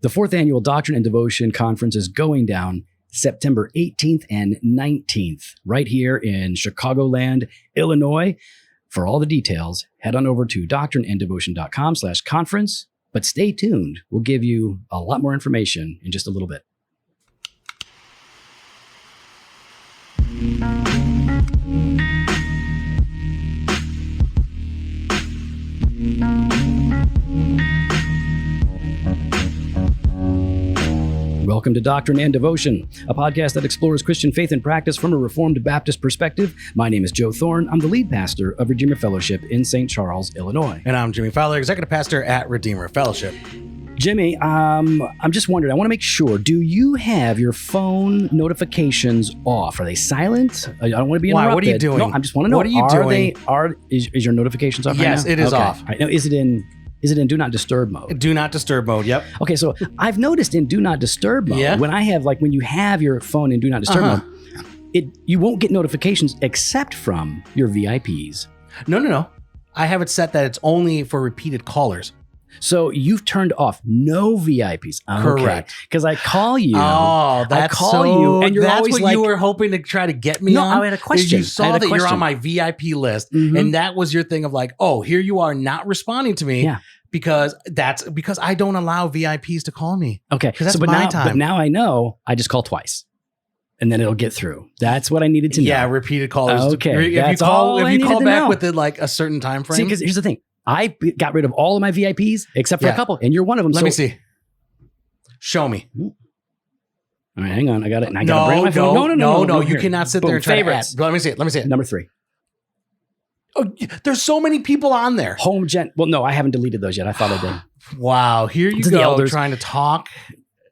The 4th Annual Doctrine and Devotion Conference is going down September 18th and 19th, right here in Chicagoland, Illinois. For all the details, head on over to doctrineanddevotion.com/conference. But stay tuned. We'll give you a lot more information in just a little bit. Welcome to Doctrine and Devotion, a podcast that explores Christian faith and practice from a Reformed Baptist perspective. My name is Joe Thorn. I'm the lead pastor of Redeemer Fellowship in St. Charles, Illinois. And I'm Jimmy Fowler, executive pastor at Redeemer Fellowship. Jimmy, I'm just wondering, I want to make sure, do you have your phone notifications off? Are they silent? I don't want to be interrupted. Why? What are you doing? No, I just want to know. What are you doing? Is your notifications off right now? Yes, it is off. All right, now, is it in Do Not Disturb mode? Do not disturb mode, yep. Okay, so I've noticed in Do Not Disturb mode, when you have your phone in Do Not Disturb mode, you won't get notifications except from your VIPs. No. I have it set that it's only for repeated callers. So you've turned off no VIPs. Okay. Correct. Because I call you. Oh, that's you, and you're that's always what like, you were hoping to try to get me on? No, I had a question. You saw that you're on my VIP list, and that was your thing of like, oh, here you are not responding to me. Yeah. Because I don't allow VIPs to call me. Okay. Because that's my time. But now I know I just call twice. And then it'll get through. That's what I needed to know. Yeah, repeated callers. Okay. If you call back within like a certain time frame. See, because here's the thing. I got rid of all of my VIPs except for a couple, and you're one of them. Let me see. Show me. All right, hang on. I got it. And I got to bring my phone. No. You cannot sit there and try favorites. to add. Let me see it. Number 3. Oh, there's so many people on there. Home gen. Well, no, I haven't deleted those yet. I thought I did. Wow. Here you go, trying to talk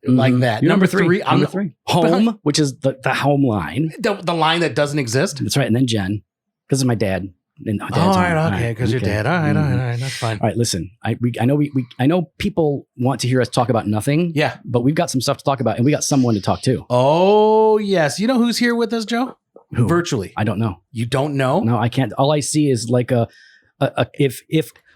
like that. Number three. Number 3. Home, which is the home line. The line that doesn't exist. That's right. And then Jen, because it's my dad. All right, okay, because you're dead. All right, that's fine. All right, listen. I know people want to hear us talk about nothing. Yeah, but we've got some stuff to talk about, and we got someone to talk to. Oh yes, you know who's here with us, Joe? Who? Virtually. I don't know. You don't know? No, I can't. All I see is like if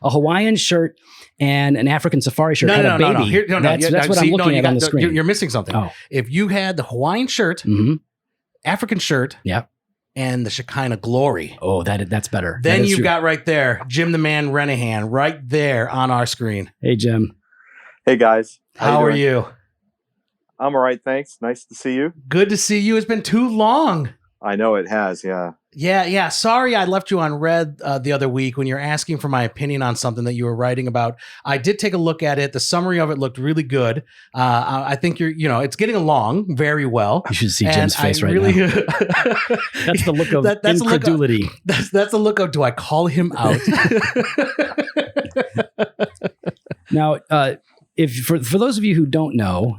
a Hawaiian shirt and an African safari shirt had a baby. That's what I'm looking at on the screen. You're missing something. Oh. If you had the Hawaiian shirt, African shirt, and the Shekinah glory. Oh, that's better. Then you've got right there, Jim the Man Renihan, right there on our screen. Hey, Jim. Hey, guys. How are you? I'm all right, thanks. Nice to see you. Good to see you. It's been too long. I know it has, yeah. Yeah. Sorry I left you on red the other week when you're asking for my opinion on something that you were writing about. I did take a look at it. The summary of it looked really good. I think it's getting along very well. You should see Jim's face now. That's the look of incredulity. That's the look of, do I call him out? Now, if for those of you who don't know,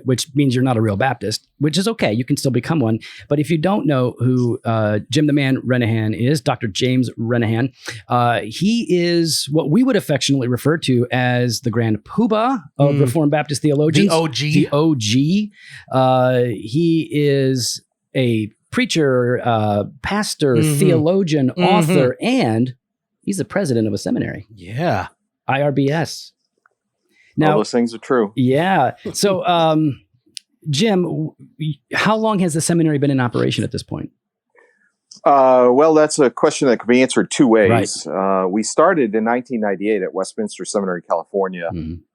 which means you're not a real Baptist, which is okay, you can still become one. But if you don't know who Jim the Man Renahan is, Dr. James Renahan, he is what we would affectionately refer to as the Grand Poobah of Reformed Baptist theologians. The OG. He is a preacher, pastor, theologian, author, and he's the president of a seminary. Yeah. IRBS. Now, all those things are true. Yeah. So, Jim, how long has the seminary been in operation at this point? Well, that's a question that can be answered two ways. Right. We started in 1998 at Westminster Seminary, California.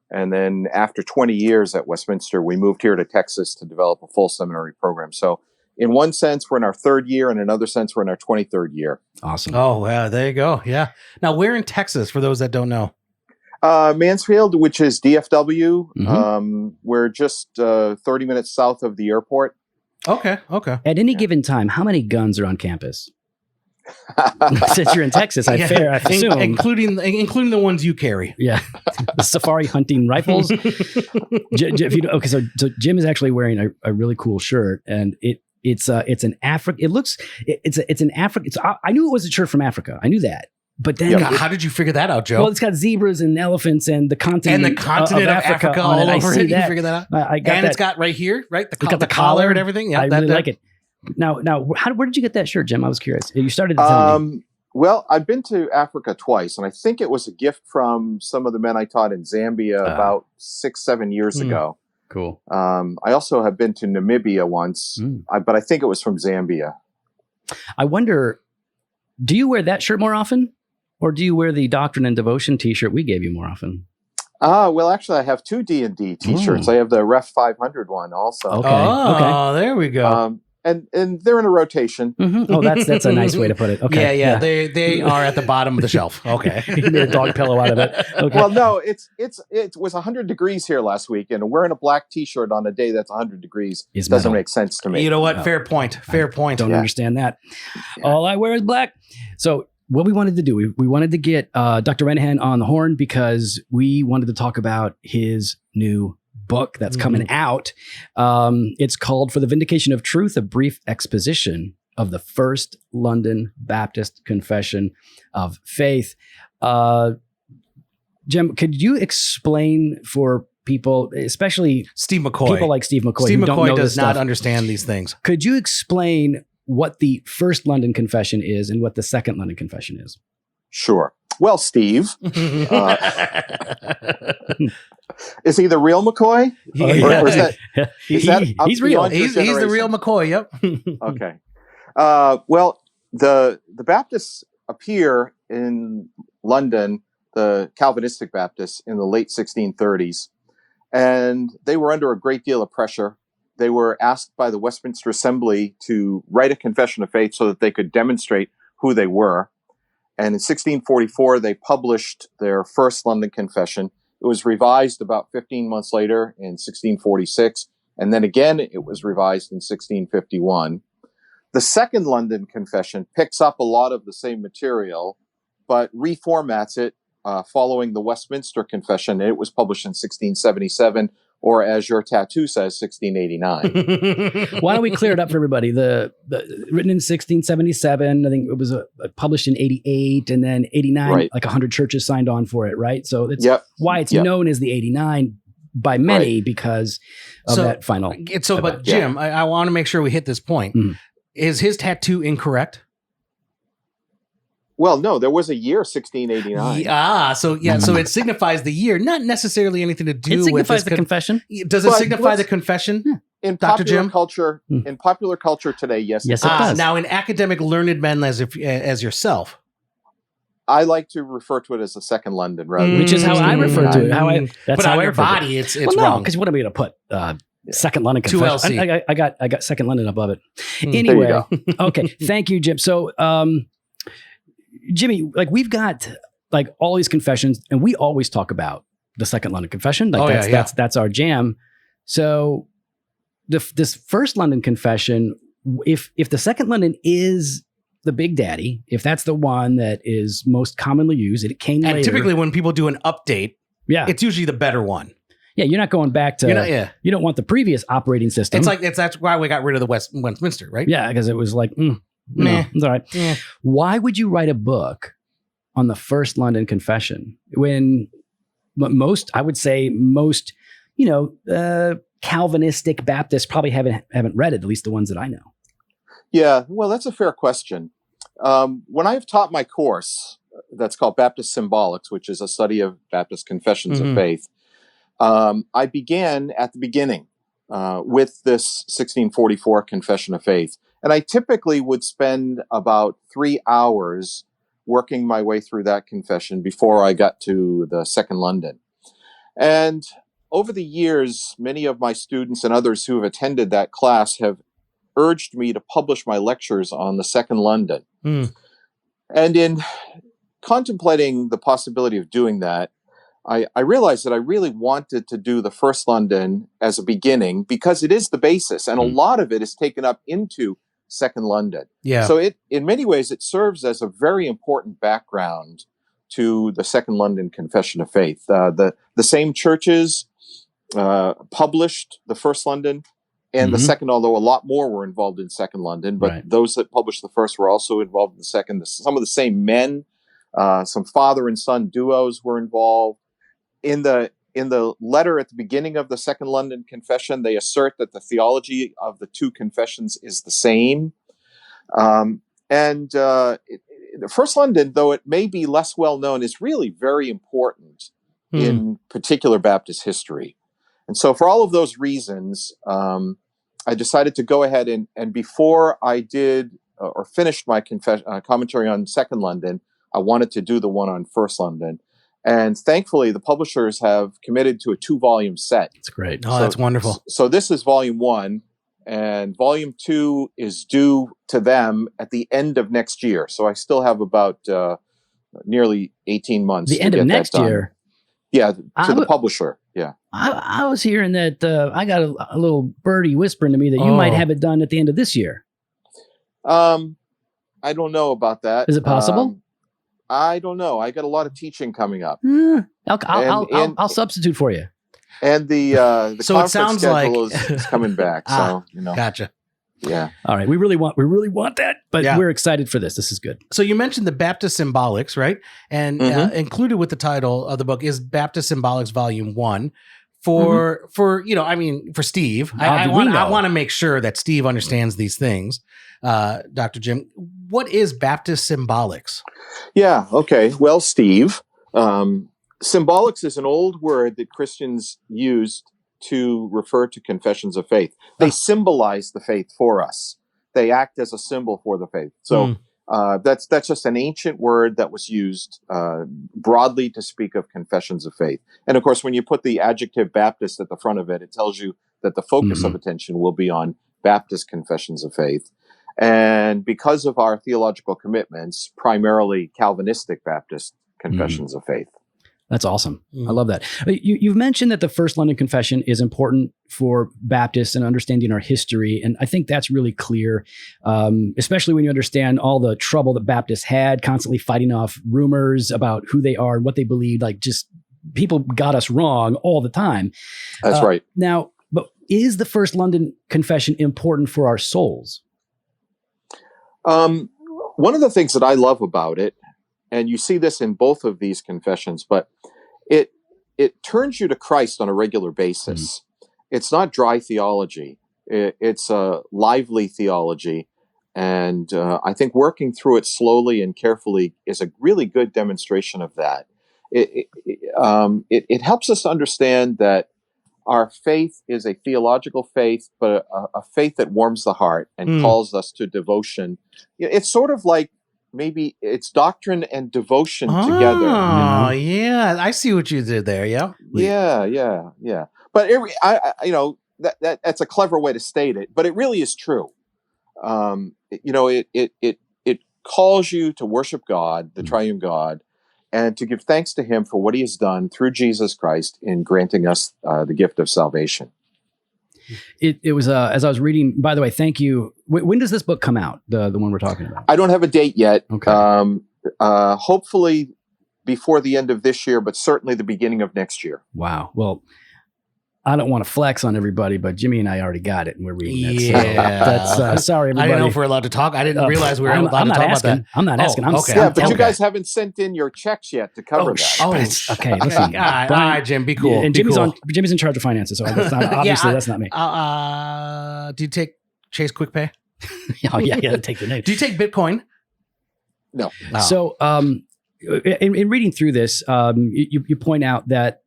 And then after 20 years at Westminster, we moved here to Texas to develop a full seminary program. So in one sense, we're in our 3rd year. In another sense, we're in our 23rd year. Awesome. Oh, wow. There you go. Yeah. Now, where in Texas, for those that don't know? Mansfield, which is DFW. We're just 30 minutes south of the airport. Okay. At any given time, how many guns are on campus? Since you're in Texas, I assume. Including the ones you carry. Yeah. The safari hunting rifles. So Jim is actually wearing a really cool shirt, and it's an African. It's an African. I knew it was a shirt from Africa. I knew that. But then, how did you figure that out, Joe? Well, it's got zebras and elephants and the continent of Africa all over it. You figured that out. I got and that. It's got right here, right? The collar and everything. Yeah, I really like it. Now, where did you get that shirt, Jim? I was curious. You started at Well, I've been to Africa twice, and I think it was a gift from some of the men I taught in Zambia about 6-7 years ago. Cool. I also have been to Namibia once, but I think it was from Zambia. I wonder, do you wear that shirt more often? Or do you wear the Doctrine and Devotion t-shirt we gave you more often? Well, actually, I have 2 D&D t-shirts. I have the Ref 500 one also. Okay. There we go. And they're in a rotation. Mm-hmm. Oh, that's a nice way to put it. Okay. Yeah. They are at the bottom of the shelf. Okay. You made a dog pillow out of it. Okay. Well, no, it was 100 degrees here last week, and wearing a black t-shirt on a day that's 100 degrees doesn't make sense to me. You know what? Fair point. Fair point. Don't understand that. Yeah. All I wear is black. So what we wanted to do, we wanted to get Dr. Renahan on the horn because we wanted to talk about his new book that's coming out. It's called For the Vindication of Truth, A Brief Exposition of the First London Baptist Confession of Faith. Jim, could you explain for people, especially Steve McCoy, people like Steve McCoy, Steve who don't McCoy know does this not stuff, understand these things. Could you explain what the First London Confession is and what the Second London Confession is? Sure. Well, Steve, is he the real McCoy? Or is that he's real. He's the real McCoy. Yep. Okay. Well, the Baptists appear in London, the Calvinistic Baptists, in the late 1630s, and they were under a great deal of pressure. They were asked by the Westminster Assembly to write a confession of faith so that they could demonstrate who they were. And in 1644, they published their first London Confession. It was revised about 15 months later in 1646. And then again, it was revised in 1651. The Second London Confession picks up a lot of the same material, but reformats it following the Westminster Confession. It was published in 1677, or as your tattoo says, 1689. Why don't we clear it up for everybody? The written in 1677, I think it was published in 88, and then 89, right. Like 100 churches signed on for it, right? So that's why it's known as the 89 by many because of that final. But Jim, I want to make sure we hit this point. Is his tattoo incorrect? Well, no, there was a year 1689. So it signifies the year, not necessarily anything to do with. It signifies the confession. Does it signify the confession? In Dr. popular Jim? culture, in popular culture today, yes, it does. Now, in academic learned men as yourself, I like to refer to it as the Second London, rather, which is how I refer to it. That's how your body. It's wrong. Because what am I going to put? Second London Confession. 2LC. I got Second London above it. Anyway, okay. Thank you, Jim. So, Jimmy, like we've got like all these confessions, and we always talk about the Second London Confession. Like that's our jam. So, this First London Confession, if the Second London is the big daddy, if that's the one that is most commonly used, it came later. And typically, when people do an update, it's usually the better one. Yeah, you're not going back to. You don't want the previous operating system. That's why we got rid of the Westminster, right? Yeah, because it was like, no, it's all right. Yeah. Why would you write a book on the First London Confession when most, Calvinistic Baptists probably haven't read it, at least the ones that I know? Yeah, well, that's a fair question. When I've taught my course that's called Baptist Symbolics, which is a study of Baptist confessions of faith, I began at the beginning with this 1644 Confession of Faith. And I typically would spend about 3 hours working my way through that confession before I got to the Second London. And over the years, many of my students and others who have attended that class have urged me to publish my lectures on the Second London. And in contemplating the possibility of doing that, I realized that I really wanted to do the First London as a beginning because it is the basis, and a lot of it is taken up into Second London. Yeah. So in many ways, it serves as a very important background to the Second London Confession of Faith. The same churches published the First London and the Second, although a lot more were involved in Second London, but those that published the first were also involved in the second. Some of the same men, some father and son duos were involved. In the letter at the beginning of the Second London Confession, they assert that the theology of the two confessions is the same. The the First London, though it may be less well known, is really very important in particular Baptist history. And so for all of those reasons, I decided to go ahead and before I did or finished my commentary on Second London, I wanted to do the one on First London. And thankfully, the publishers have committed to a 2-volume set. That's great. Oh, that's wonderful. So this is volume 1, and volume 2 is due to them at the end of next year. So I still have about nearly 18 months. The end of next year? Yeah, to the publisher. Yeah. I was hearing that I got a little birdie whispering to me that you might have it done at the end of this year. I don't know about that. Is it possible? I don't know. I got a lot of teaching coming up. I'll substitute for you. And the so conference it sounds schedule like is coming back. So Gotcha. Yeah. All right. We really want that, but we're excited for this. This is good. So you mentioned the Baptist Symbolics, right? And included with the title of the book is Baptist Symbolics Volume 1. For Steve, I want to make sure that Steve understands these things. Dr. Jim, what is Baptist Symbolics? Yeah. Okay. Well, Steve, symbolics is an old word that Christians used to refer to confessions of faith. They symbolize the faith for us. They act as a symbol for the faith. So that's just an ancient word that was used broadly to speak of confessions of faith. And of course, when you put the adjective Baptist at the front of it, it tells you that the focus of attention will be on Baptist confessions of faith. And because of our theological commitments, primarily Calvinistic Baptist confessions of faith. That's awesome. I love that. You've mentioned that the First London Confession is important for Baptists and understanding our history. And I think that's really clear, especially when you understand all the trouble that Baptists had, constantly fighting off rumors about who they are and what they believe. Like, just people got us wrong all the time. That's right. Now, but is the First London Confession important for our souls? One of the things that I love about it, and you see this in both of these confessions, but it turns you to Christ on a regular basis. It's not dry theology. It's a lively theology. And I think working through it slowly and carefully is a really good demonstration of that. It helps us understand that our faith is a theological faith, but a faith that warms the heart and calls us to devotion. It's sort of like, maybe it's doctrine and devotion together. Oh, yeah. I see what you did there. Yeah. Yeah. But that's a clever way to state it, but it really is true. It calls you to worship God, the triune God, and to give thanks to him for what he has done through Jesus Christ in granting us the gift of salvation. It was, as I was reading, by the way, thank you. When does this book come out? The one we're talking about? I don't have a date yet. Okay. Hopefully before the end of this year, but certainly the beginning of next year. Wow. Well, I don't want to flex on everybody, but Jimmy and I already got it, and we're reading it. Yeah. So that's sorry, everybody. I didn't know if we're allowed to talk. I didn't realize we were allowed to talk about that. I'm not asking. But you guys haven't sent in your checks yet to cover that. Okay, listen. All right, Jim, be cool. And Jimmy's in charge of finances, so that's not, obviously that's not me. Do you take Chase QuickPay? Oh yeah, take the name. Do you take Bitcoin? No. Oh. So, in reading through this, you point out that,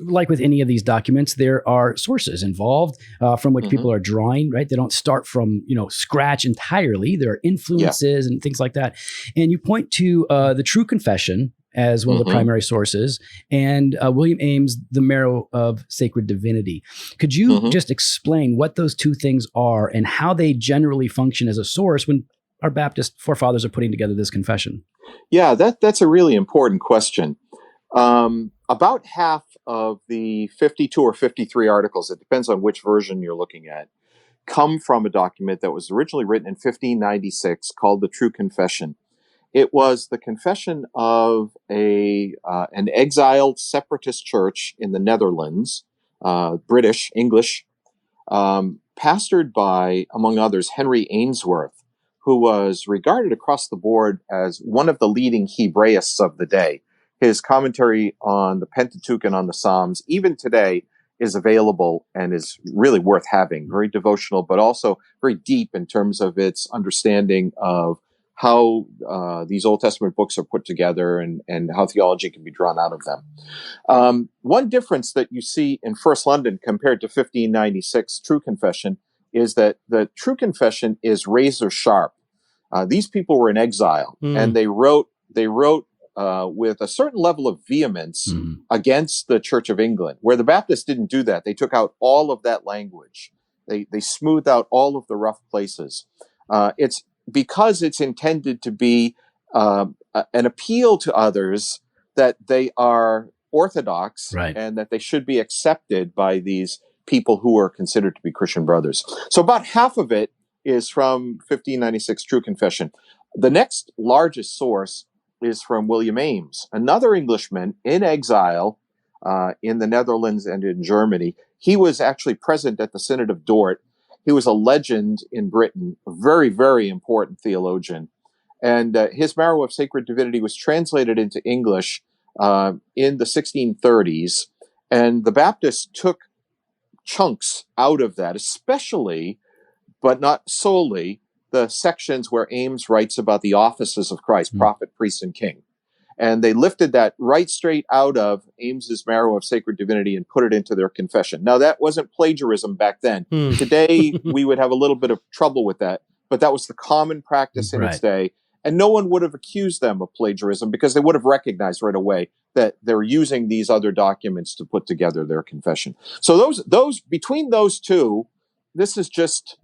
like with any of these documents, there are sources involved from which people are drawing, right? They don't start from, scratch entirely. There are influences and things like that. And you point to the True Confession as one of the primary sources, and William Ames, The Marrow of Sacred Divinity. Could you just explain what those two things are and how they generally function as a source when our Baptist forefathers are putting together this confession? Yeah, that's a really important question. About half of the 52 or 53 articles, it depends on which version you're looking at, come from a document that was originally written in 1596 called the True Confession. It was the confession of an exiled separatist church in the Netherlands, British, English, pastored by, among others, Henry Ainsworth, who was regarded across the board as one of the leading Hebraists of the day. His commentary on the Pentateuch and on the Psalms, even today, is available and is really worth having. Very devotional, but also very deep in terms of its understanding of how these Old Testament books are put together and how theology can be drawn out of them. One difference that you see in First London compared to 1596 True Confession is that the True Confession is razor sharp. These people were in exile, and they wrote with a certain level of vehemence against the Church of England, where the Baptists didn't do that. They took out all of that language. They smoothed out all of the rough places. It's because it's intended to be an appeal to others that they are orthodox, right, and that they should be accepted by these people who are considered to be Christian brothers. So about half of it is from 1596 True Confession. The next largest source is from William Ames, another Englishman in exile in the Netherlands and in Germany. He was actually present at the Synod of Dort. He was a legend in Britain, a very, very important theologian. And his Marrow of Sacred Divinity was translated into English in the 1630s. And the Baptists took chunks out of that, especially, but not solely, the sections where Ames writes about the offices of Christ, prophet, priest, and king. And they lifted that right straight out of Ames's Marrow of Sacred Divinity and put it into their confession. Now, that wasn't plagiarism back then. Today, we would have a little bit of trouble with that, but that was the common practice in its day. And no one would have accused them of plagiarism because they would have recognized right away that they're using these other documents to put together their confession. So those between those two, this is just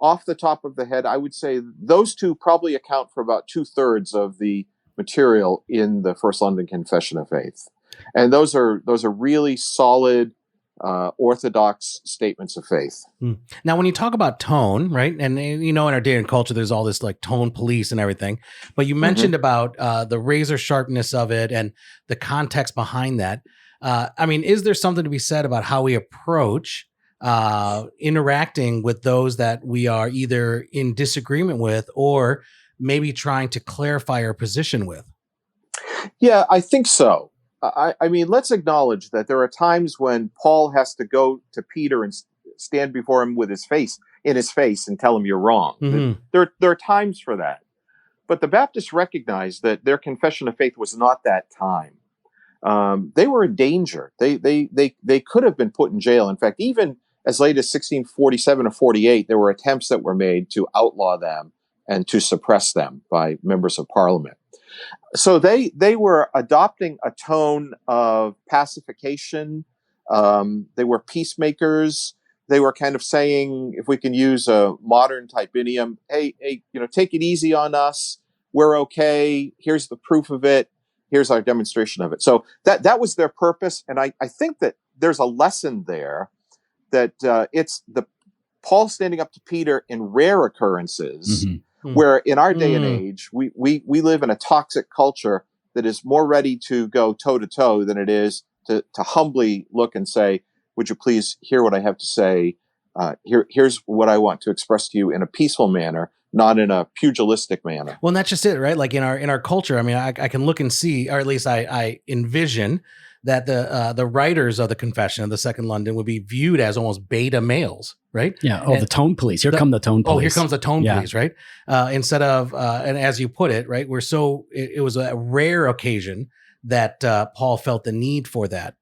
off the top of the head, I would say those two probably account for about 2/3 of the material in the First London Confession of Faith. And those are really solid, orthodox statements of faith. Now, when you talk about tone, right, and in our day and culture, there's all this like tone police and everything, but you mentioned about the razor sharpness of it and the context behind that. Is there something to be said about how we approach interacting with those that we are either in disagreement with or maybe trying to clarify our position with? Yeah, I think so. I mean, let's acknowledge that there are times when Paul has to go to Peter and stand before him with his face and tell him you're wrong. There are times for that. But the Baptists recognized that their confession of faith was not that time. They were in danger. They could have been put in jail. In fact, even as late as 1647 or 48, there were attempts that were made to outlaw them and to suppress them by members of parliament. So they were adopting a tone of pacification. They were peacemakers. They were kind of saying, if we can use a modern type idiom, hey, take it easy on us. We're okay. Here's the proof of it. Here's our demonstration of it. So that was their purpose. And I think that there's a lesson there that it's the Paul standing up to Peter in rare occurrences, where in our day and age, we live in a toxic culture that is more ready to go toe to toe than it is to humbly look and say, would you please hear what I have to say? Here's what I want to express to you in a peaceful manner, not in a pugilistic manner. Well, and that's just it, right? Like in our culture, I mean, I can look and see, or at least I envision that the writers of the Confession of the Second London would be viewed as almost beta males, right? Yeah. Oh, the tone police. Here come the tone police. Oh, here comes the tone police, right? Instead of, and as you put it, right, it was a rare occasion that Paul felt the need for that.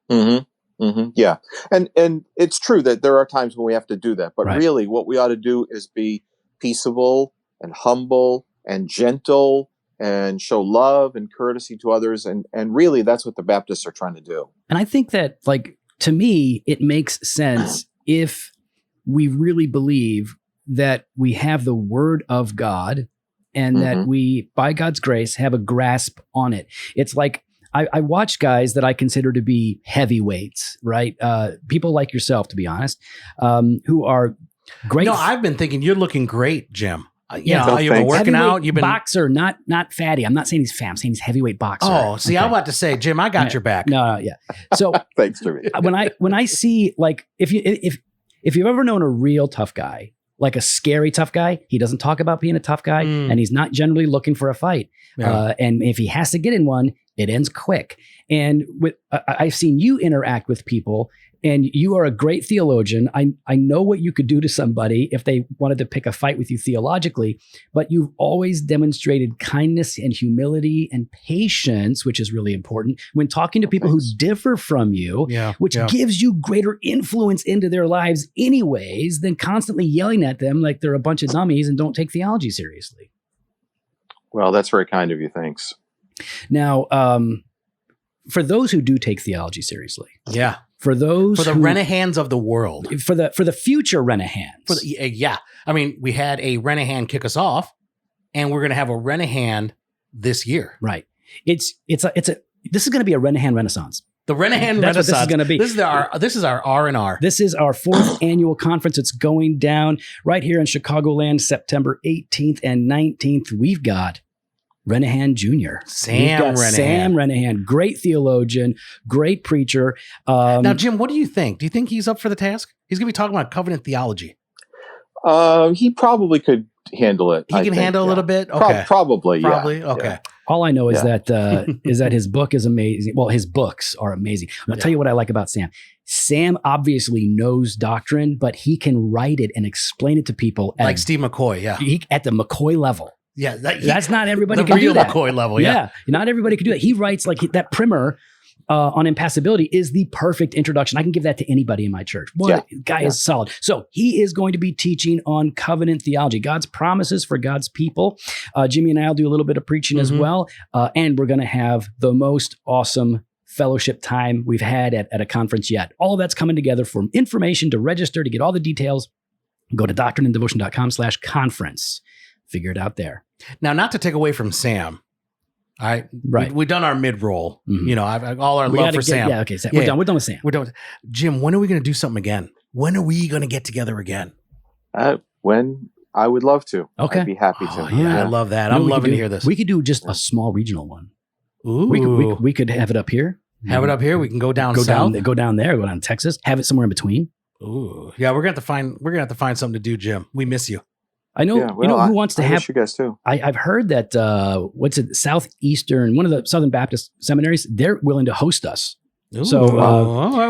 Yeah. And it's true that there are times when we have to do that, but really what we ought to do is be peaceable and humble and gentle and show love and courtesy to others. And really that's what the Baptists are trying to do. And I think that, like, to me, it makes sense if we really believe that we have the Word of God and that we, by God's grace, have a grasp on it. It's like, I watch guys that I consider to be heavyweights, right? People like yourself, to be honest, who are great. No, I've been thinking you're looking great, Jim. You've been working out. You've been boxer, not fatty. I'm not saying he's fat. I'm saying he's heavyweight boxer. Oh, see, I'm about to say, Jim, I got your back. No, yeah. So thanks, Jimmy. when I see, like, if you've ever known a real tough guy, like a scary tough guy, he doesn't talk about being a tough guy, and he's not generally looking for a fight. Yeah. And if he has to get in one, It ends quick. And I've seen you interact with people, and you are a great theologian. I know what you could do to somebody if they wanted to pick a fight with you theologically, but you've always demonstrated kindness and humility and patience, which is really important when talking to people who differ from you, which gives you greater influence into their lives anyways than constantly yelling at them like they're a bunch of dummies and don't take theology seriously. Well, that's very kind of you. Thanks. Now, for those who do take theology seriously, for the Renihans of the world, for the future Renihans, I mean, we had a Renihan kick us off, and we're going to have a Renihan this year. Right. This is going to be a Renihan Renaissance. The Renihan That's Renaissance. What this is going to be. This is our R&R. This is our 4th annual conference. It's going down right here in Chicagoland, September 18th and 19th. We've got Renihan Jr. Sam Renihan, great theologian, great preacher. Now, Jim, what do you think? Do you think he's up for the task? He's going to be talking about covenant theology. He probably could handle it. He can handle a little bit? Okay. Probably. Okay. Yeah. All I know is that his book is amazing. Well, his books are amazing. I'll tell you what I like about Sam. Sam obviously knows doctrine, but he can write it and explain it to people. Like Steve McCoy, at the McCoy level. Yeah, that's not everybody the can real do that. McCoy level. Not everybody can do that. He writes like that primer on impassibility is the perfect introduction. I can give that to anybody in my church. Guy is solid. So he is going to be teaching on covenant theology, God's promises for God's people. Jimmy and I'll do a little bit of preaching as well, and we're going to have the most awesome fellowship time we've had at a conference yet. All of that's coming together. For information to register, to get all the details, go to doctrineanddevotion.com/conference. Figure it out there. Now, not to take away from Sam. All right. We've done our mid-roll. You know, all our love for Sam. Yeah, okay. We're done. We're done with Sam. We're done. Jim, when are we going to do something again? When are we going to get together again? When I would love to. Okay. I'd be happy to. I love that. I'm loving to hear this. We could do just a small regional one. Ooh. We could have it up here. Have it up here. We can go down south. Go down there. Go down to Texas. Have it somewhere in between. Ooh. Yeah, we're gonna have to find something to do, Jim. We miss you. I know. You know who wants to have you guys too. I've heard that Southeastern, one of the Southern Baptist seminaries, they're willing to host us. Ooh. So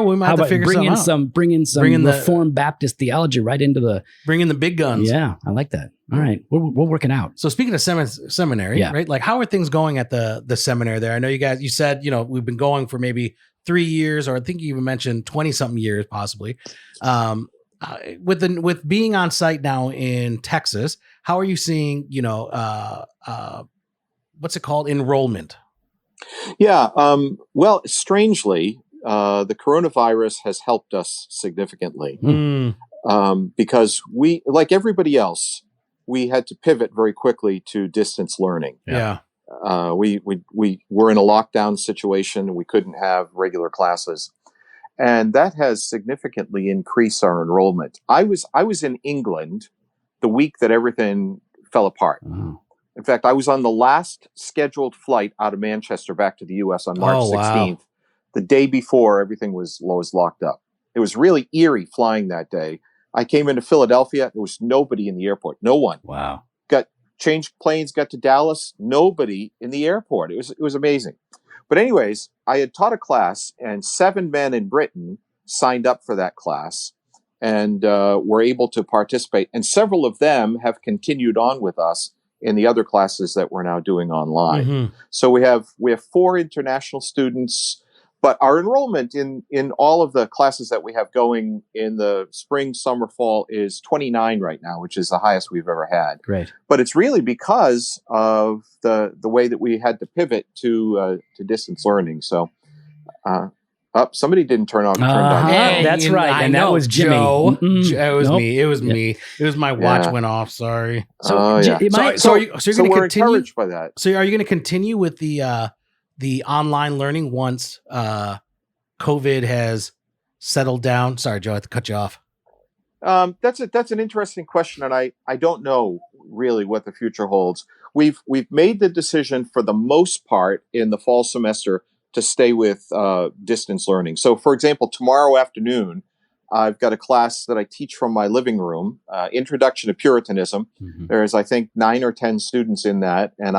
we might have to figure something out. Bring in some Reformed Baptist theology right into bring in the big guns. Yeah, I like that. All right, we'll work it out. So speaking of seminary, right? Like, how are things going at the seminary there? I know you said, we've been going for maybe 3 years, or I think you even mentioned 20-something years, possibly. With being on site now in Texas, how are you seeing, what's it called? Enrollment. Yeah. Well, strangely, the coronavirus has helped us significantly because we, like everybody else, we had to pivot very quickly to distance learning. Yeah. We were in a lockdown situation. We couldn't have regular classes. And that has significantly increased our enrollment. I was in England the week that everything fell apart. Wow. In fact, I was on the last scheduled flight out of Manchester back to the U.S. on March 16th, the day before everything was locked up. It was really eerie flying that day. I came into Philadelphia. There was nobody in the airport. No one. Wow. Changed planes, got to Dallas. Nobody in the airport. It was amazing. But anyways, I had taught a class, and 7 men in Britain signed up for that class and were able to participate. And several of them have continued on with us in the other classes that we're now doing online. Mm-hmm. So we have 4 international students, but our enrollment in all of the classes that we have going in the spring, summer, fall is 29 right now, which is the highest we've ever had. Great. But it's really because of the way that we had to pivot to distance learning. So, somebody didn't turn on. Hey, that's right, and that was Jimmy. Joe. It was me. It was me. It was my watch went off. Sorry. So are you going to we're continue? Encouraged by that. So are you going to continue with the online learning once COVID has settled down? Sorry, Joe, I have to cut you off. That's an interesting question, and I don't know really what the future holds. We've made the decision for the most part in the fall semester to stay with distance learning. So, for example, tomorrow afternoon, I've got a class that I teach from my living room, Introduction to Puritanism. Mm-hmm. There's, I think, 9 or 10 students in that, and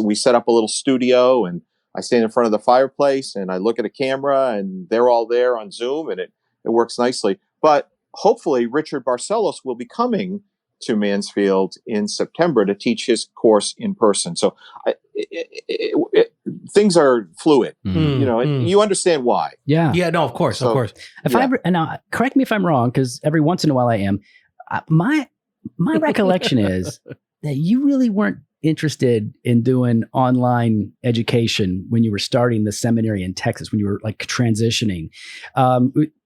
we set up a little studio, and I stand in front of the fireplace and I look at a camera, and they're all there on Zoom, and it works nicely. But hopefully Richard Barcelos will be coming to Mansfield in September to teach his course in person. So things are fluid. You understand why. Yeah. Yeah, no, of course. Now, correct me if I'm wrong, because every once in a while I am. My recollection is that you really weren't interested in doing online education when you were starting the seminary in Texas, when you were like transitioning.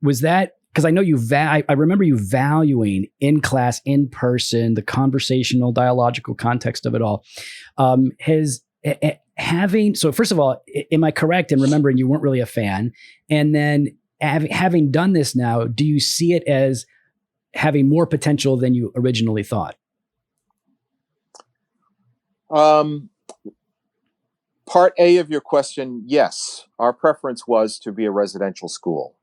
Was that because I know I remember you valuing in class, in person, the conversational, dialogical context of it all. So first of all, am I correct in remembering you weren't really a fan? And then having done this now, do you see it as having more potential than you originally thought? Part A of your question, yes. Our preference was to be a residential school.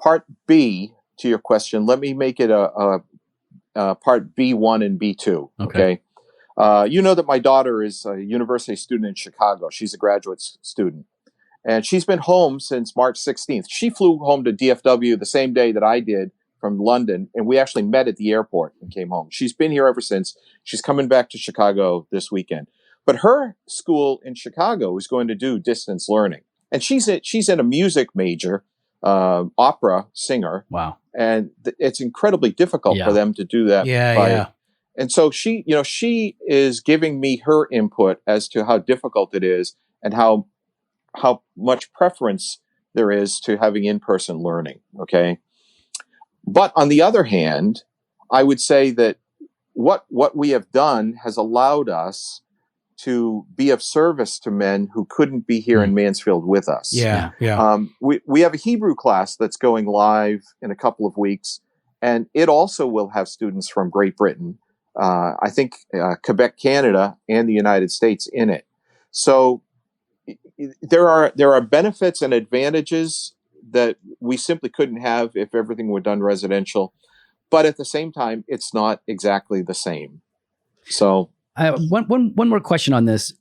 Part B to your question, let me make it a part B1 and B2. Okay. You know that my daughter is a university student in Chicago. She's a graduate student. And she's been home since March 16th. She flew home to DFW the same day that I did from London, and we actually met at the airport and came home. She's been here ever since. She's coming back to Chicago this weekend. But her school in Chicago is going to do distance learning. And she's in a music major, opera singer. Wow. And it's incredibly difficult for them to do that. Yeah. And so she is giving me her input as to how difficult it is and how much preference there is to having in-person learning. Okay. But on the other hand, I would say that what we have done has allowed us to be of service to men who couldn't be here in Mansfield with us. Yeah. We have a Hebrew class that's going live in a couple of weeks, and it also will have students from Great Britain, I think Quebec, Canada, and the United States in it. So there are benefits and advantages that we simply couldn't have if everything were done residential. But at the same time, it's not exactly the same. So one more question on this.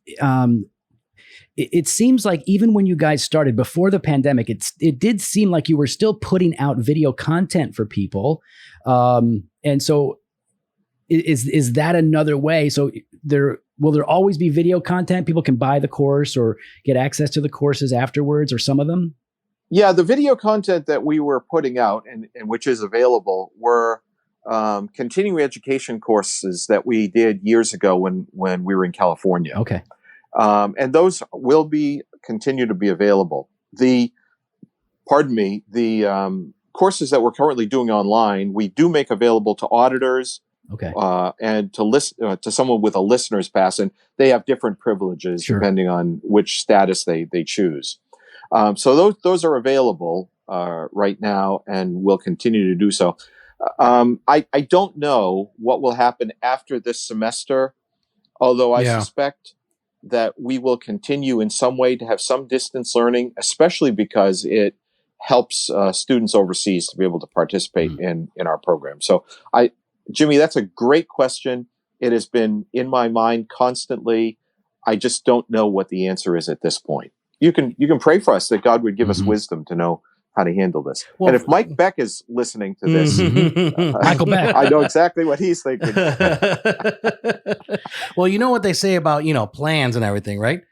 It seems like even when you guys started before the pandemic, it did seem like you were still putting out video content for people. And so is that another way? So will there always be video content? People can buy the course or get access to the courses afterwards, or some of them? Yeah, the video content that we were putting out and which is available were continuing education courses that we did years ago when we were in California. Okay. And those will continue to be available. The courses that we're currently doing online, we do make available to auditors. Okay. And to someone with a listener's pass, and they have different privileges depending on which status they choose. So those are available right now, and will continue to do so. I don't know what will happen after this semester, although I suspect that we will continue in some way to have some distance learning, especially because it helps students overseas to be able to participate in our program. So Jimmy, that's a great question. It has been in my mind constantly. I just don't know what the answer is at this point. You can pray for us that God would give us wisdom to know how to handle this. Well, and if Mike Beck is listening to this, Michael Beck, I know exactly what he's thinking. Well, you know what they say about, plans and everything, right?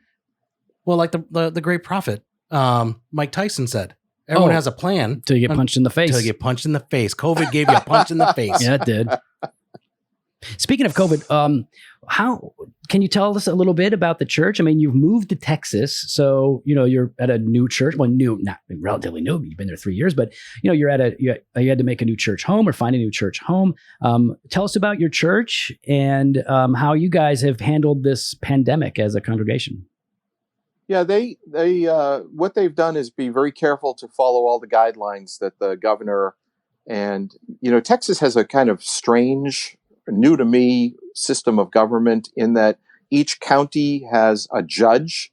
Well, like the great prophet, Mike Tyson said, everyone has a plan. Till you get punched in the face. Till you get punched in the face. COVID gave you a punch in the face. Yeah, it did. Speaking of COVID, how can you tell us a little bit about the church? I mean, you've moved to Texas, so you're at a new church. Well, not relatively new. You've been there 3 years, but you're you had to make a new church home or find a new church home. Tell us about your church and how you guys have handled this pandemic as a congregation. Yeah, they what they've done is be very careful to follow all the guidelines that the governor and Texas has a kind of strange, new to me system of government in that each county has a judge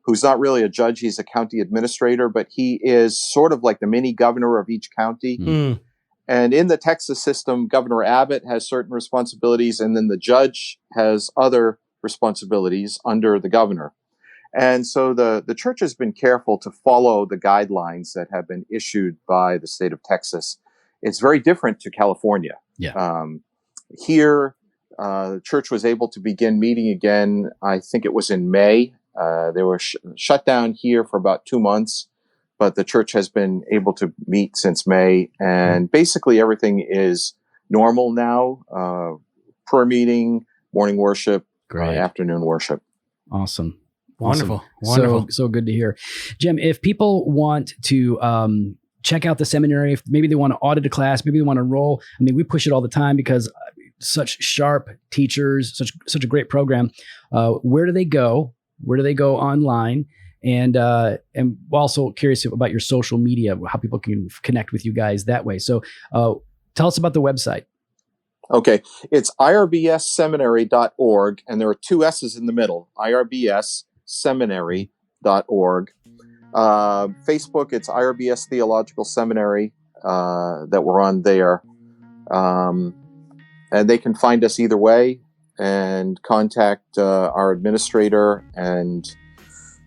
who's not really a judge. He's a county administrator, but he is sort of like the mini governor of each county. And in the Texas system, Governor Abbott has certain responsibilities, and then the judge has other responsibilities under the governor. And so the church has been careful to follow the guidelines that have been issued by the state of Texas. It's very different to California. Yeah. Here, the church was able to begin meeting again. I think it was in May. They were shut down here for about 2 months, but the church has been able to meet since May. And basically everything is normal now. Prayer meeting, morning worship, afternoon worship. Awesome. Wonderful. Wonderful. So good to hear. Jim, if people want to check out the seminary, if maybe they want to audit a class, maybe they want to enroll. I mean, we push it all the time because such sharp teachers, such a great program. Where do they go? Where do they go online? And also curious about your social media, how people can connect with you guys that way. So tell us about the website. Okay. It's irbsseminary.org, and there are 2 S's in the middle, irbsseminary.org. Facebook, it's IRBS Theological Seminary that we're on there. And they can find us either way and contact our administrator and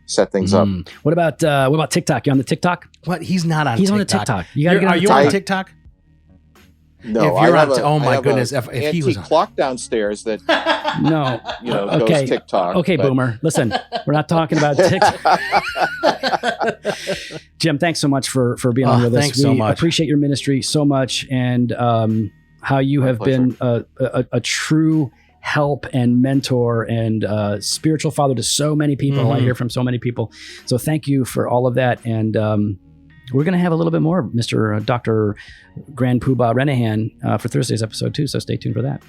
set things up. What about TikTok? You on the TikTok? What? He's not on He's TikTok. on the TikTok. You gotta get Are you on TikTok? No, if you're I have on, oh my goodness! If he was clock downstairs that no, goes TikTok. Okay, Boomer, listen, we're not talking about TikTok. Jim, thanks so much for being on with us. Thanks so much. Appreciate your ministry so much, and how you have been a true help and mentor and spiritual father to so many people. I hear from so many people. So thank you for all of that, and we're going to have a little bit more, Mr. Dr. Grand Poobah Renahan for Thursday's episode too, so stay tuned for that.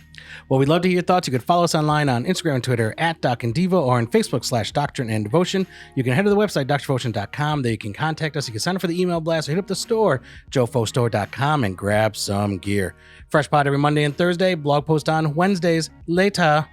Well, we'd love to hear your thoughts. You could follow us online on Instagram and Twitter at Doc and Devo, or on Facebook /Doctrine and Devotion. You can head to the website, drdevotion.com. There you can contact us. You can sign up for the email blast or hit up the store, jofostore.com, and grab some gear. Fresh pod every Monday and Thursday, blog post on Wednesdays. Later.